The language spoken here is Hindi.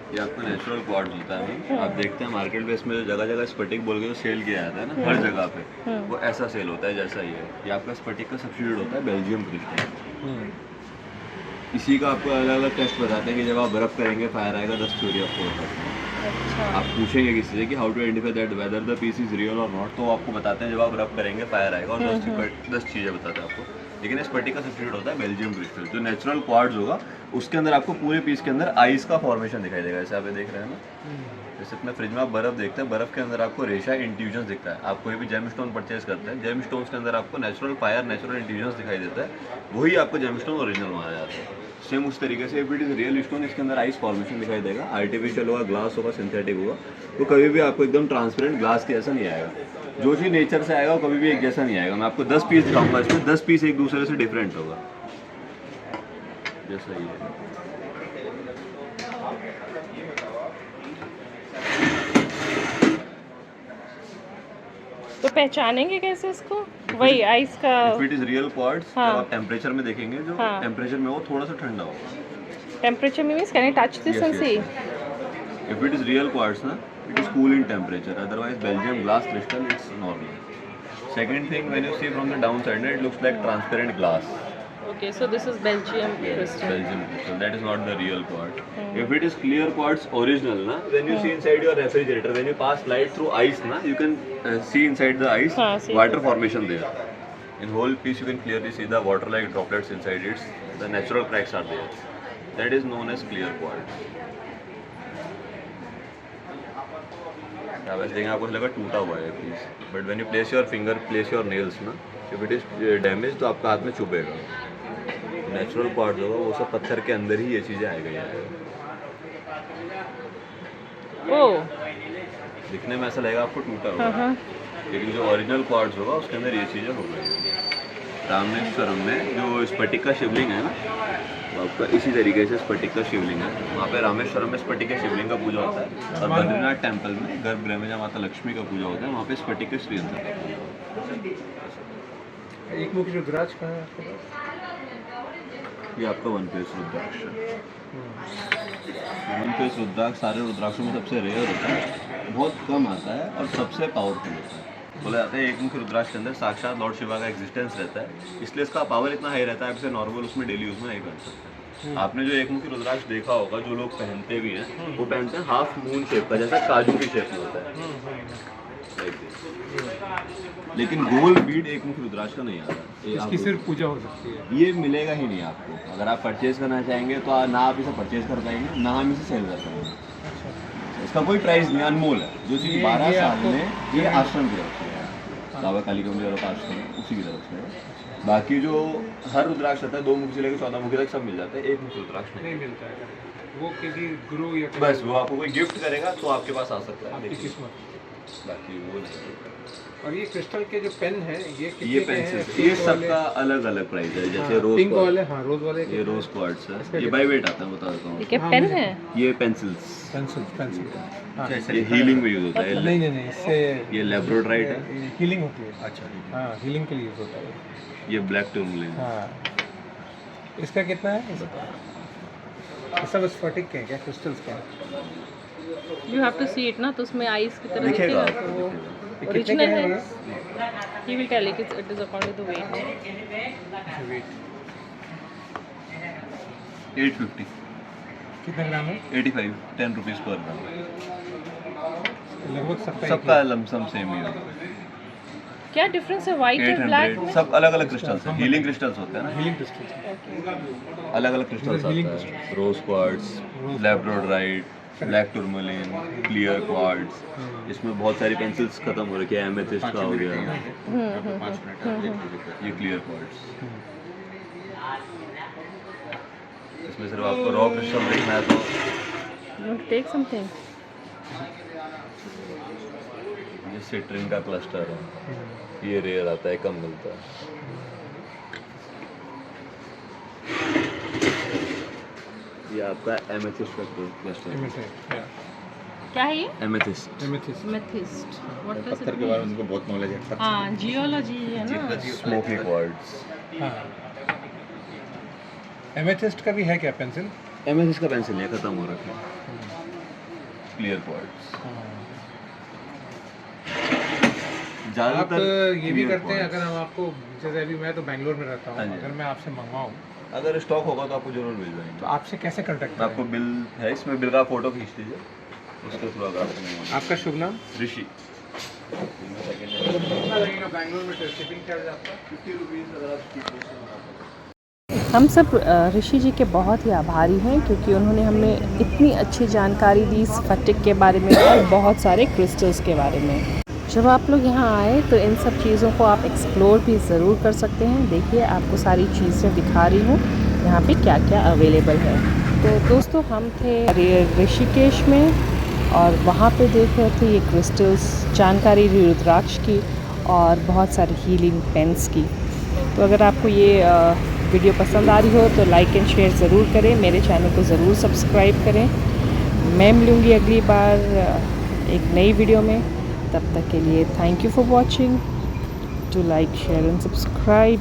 ये आपका नेचुरल क्वार्ट्ज होता है। आप देखते हैं मार्केट में इसमें जगह जगह स्फटिक बोल के जो सेल किया जाता है ना हर जगह पे, वो ऐसा सेल होता है जैसा ये आपका स्फटिक का सब्स्टिट्यूट होता है बेल्जियम क्रिस्टल। इसी का आपको अलग अलग टेस्ट बताते हैं कि जब आप बर्फ़ करेंगे फायर आएगा 10 थ्योरी आपको बताते हैं। अच्छा। आप पूछेंगे किसी से कि how to identify that whether the piece is real और नॉट, तो वो आपको बताते हैं जब आप रब करेंगे फायर आएगा और 10 चीज़ें बताते हैं आपको। लेकिन इस स्फटिक का सब्स्टिट्यूट होता है बेल्जियम क्रिस्टल। जो नेचुरल क्वार्ट्ज होगा उसके अंदर आपको पूरे पीस के अंदर आइस का फॉर्मेशन दिखाई देगा, जैसे आप ये देख रहे हैं ना। जैसे अपने फ्रिज में आप बर्फ़ देखते हैं, बर्फ़ के अंदर आपको रेशा इंट्यूजन्स दिखता है। आप कोई भी जेम स्टोन परचेज करते हैं, जेम स्टोन्स के अंदर आपको नेचुरल फायर नेचुरल इंट्यूजन्स दिखाई देता है, वही आपको जेम स्टोन ओरिजिनल माना जाता है। सेम उस तरीके से if it is real stone इसके अंदर आइस फॉर्मेशन दिखाई देगा, आर्टिफिशियल होगा, ग्लास होगा, सिंथेटिक होगा, तो कभी भी आपको एकदम ट्रांसपेरेंट ग्लास के जैसा नहीं आएगा। जो चीज़ नेचर से आएगा वो कभी भी एक जैसा नहीं आएगा। मैं आपको 10 पीस दिखाऊंगा, इसमें 10 पीस एक दूसरे से डिफरेंट होगा, जैसा ये है। तो पहचानेंगे कैसे इसको? वही आइस का। If it is real quartz, हाँ। जब आप टेम्परेचर में देखेंगे, जो हाँ। टेम्परेचर में वो थोड़ा सा ठंडा होगा। टेम्परेचर में means can I touch this and see? If it is real quartz ना, it is cool in temperature, otherwise Belgium glass crystal it's normal. Second thing, when you see from the down side it looks like transparent glass. Okay, so this is Belgium crystal. Belgium crystal, that is not the real quartz. If it is clear quartz original na, when you see inside your refrigerator, when you pass light through ice na, you can see inside the ice see water formation there. In whole piece you can clearly see the water like droplets inside it. The natural cracks are there. That is known as clear quartz. वैसे देखेंगे आपको लगा टूटा हुआ है piece, but when you place your finger, place your nails ना, इफ इट इज डैमेज तो आपका हाथ में चुभेगा। नेचुरल क्वार्ट्ज होगा वो सब पत्थर के अंदर ही ये चीज़ें आएगा ही आएगा। ओह, दिखने में ऐसा लगेगा आपको टूटा हुआ, लेकिन जो ओरिजिनल क्वार्ट्ज होगा उसके अंदर ये चीज़ें हो गई। रामेश्वरम में जो स्फटिक का शिवलिंग है ना, वो आपका इसी तरीके से स्फटिक का शिवलिंग है। वहाँ पे रामेश्वरम में स्फटिक के शिवलिंग का पूजा होता है, और बद्रीनाथ टेम्पल में गर्भगृह में जहाँ माता लक्ष्मी का पूजा होता है वहाँ पे स्फटिक के श्रीयंत्र का पूजा होता है। एक मुख रुद्राक्ष कहाँ है आपके पास? ये आपका वन पीस रुद्राक्ष है। वन पीस रुद्राक्ष सारे रुद्राक्षों में सबसे रेयर होता है, बहुत कम आता है और सबसे पावरफुल होता है। बोला जाता है एक मुख्य रुद्राक्ष के अंदर साक्षात लॉर्ड शिवा का एग्जिस्टेंस रहता है, इसलिए इसका पावर इतना हाई रहता है, आप इसे नॉर्मल उसमें डेली यूज में नहीं कर सकते। आपने जो एक मुख्य रुद्राक्ष देखा होगा, जो लोग पहनते भी हैं वो पहनते हैं हाफ मून शेप का, जैसा काजू की शेप में होता है, like this। लेकिन गोल बीड एक मुख्य रुद्राक्ष का नहीं आता। इसकी सिर्फ पूजा हो सकती है। ये मिलेगा ही नहीं आपको। अगर आप परचेज करना चाहेंगे तो ना आप इसे परचेज कर पाएंगे, ना हम इसे सेल कर पाएंगे। इसका कोई प्राइस नहीं, अनमोल है। जो चीज़ 12 साल में ये आश्रम की तरफ से है, बाबा कालिका मंदिर का आश्रम है, उसी की तरफ से है। बाकी जो हर रुद्राक्ष रहता है 2 मुखी से लेकर 14 मुखी तक सब मिल जाता है, एक मुखी रुद्राक्ष नहीं मिलता है। वो किसी गुरु या बस वो आपको कोई गिफ्ट करेगा तो आपके पास आ सकता है, आपकी किस्मत। बाकी वो नहीं। और ये क्रिस्टल के जो पेन है ये ये पेंसिल, ये सबका अलग अलग प्राइस है। जैसे रोज पिंक वाले, हाँ रोज वाले, ये रोज क्वार्ट्ज है, ये बाय वेट आता है, बता देता हूँ। ये क्या पेन है? ये पेंसिल्स, पेंसिल हाँ। ये हीलिंग में यूज होता है। नहीं इससे ये लेब्रोड्राइट है, हीलिंग होती है। अच्छा हाँ, हीलिंग के लिए यूज होता है। ये ब्लैक टूरमलिन। हाँ, इसका कितना है? ये सब स्फटिक के हैं क्या, क्रिस्टल्स के हैं? You have to see it ना, तो उसमें आइस की तरह दिखेगा दिखेगा, तो वो ओरिजिनल है। He will tell it is according to weight. 850, कितना ग्राम है? 85, 10 रुपीज़ पर ग्राम। लगभग सबका लमसम सेम ही होता है। क्या डिफरेंस है व्हाइट और ब्लैक 800, में? सब अलग अलग क्रिस्टल्स हैं, हीलिंग क्रिस्टल्स होते हैं ना, हीलिंग क्रिस्टल्स। अलग अलग क्रिस्टल्स होते हैं। Rose quartz, labradorite, black tourmaline, clear quartz. इसमें बहुत सारी पेंसिल्स खत्म हो रखी है, एमेथिस्ट का हो गया, ये क्लियर क्वार्ट्ज। इसमें सिर्फ आपको रॉ क्रिस्टल देखना है तो टेक समथिंग। ये सिट्रिन का क्लस्टर है, ये रेयर आता है, कम मिलता है। ये आपका एमेथिस्ट का क्लस्टर है। क्या है ये? एमेथिस्ट। मेथिस्ट। व्हाट डज पत्थर इट के बारे में उनको बहुत नॉलेज है। हाँ, जियोलॉजी है ना। Smoky quartz. हाँ, एमेथिस्ट का भी है क्या पेंसिल? एमेथिस्ट का पेंसिल है, खत्म हो रखा है। Clear quartz. आप ज़्यादातर ये भी clear करते हैं, quartz। अगर हम आपको, जैसे अभी मैं तो बैंगलोर में रहता हाँ हूँ, जी। अगर मैं आपसे मंगवाऊँ अगर स्टॉक होगा तो आपको जरूर मिल तो जाएंगे। आपसे कैसे कांटेक्ट आपको करें? बिल है, इसमें बिल का फोटो खींच लीजिए, उसके थ्रू अगर आपको मंगवाना आपका शुभ नाम? है। ऋषि। कितना लगेगा बैंगलोर में शिपिंग चार्ज आपका? 50 रुपीज़ अगर आप स्पीड पोस्ट से मंगाते हैं। हम सब ऋषि जी के बहुत ही आभारी हैं, क्योंकि उन्होंने हमें इतनी अच्छी जानकारी दी स्फटिक के बारे में और बहुत सारे क्रिस्टल्स के बारे में। जब आप लोग यहाँ आए तो इन सब चीज़ों को आप एक्सप्लोर भी ज़रूर कर सकते हैं। देखिए, आपको सारी चीज़ें दिखा रही हूँ यहाँ पे क्या क्या अवेलेबल है। तो दोस्तों, हम थे ऋषिकेश में और वहाँ पे देख रहे थे ये क्रिस्टल्स, जानकारी रुद्राक्ष की और बहुत सारी हीलिंग पेन्स की। तो अगर आपको ये वीडियो पसंद आ रही हो तो लाइक एंड शेयर ज़रूर करें, मेरे चैनल को ज़रूर सब्सक्राइब करें। मैं मिलूँगी अगली बार एक नई वीडियो में। तब तक के लिए thank you for watching. To like, share and subscribe.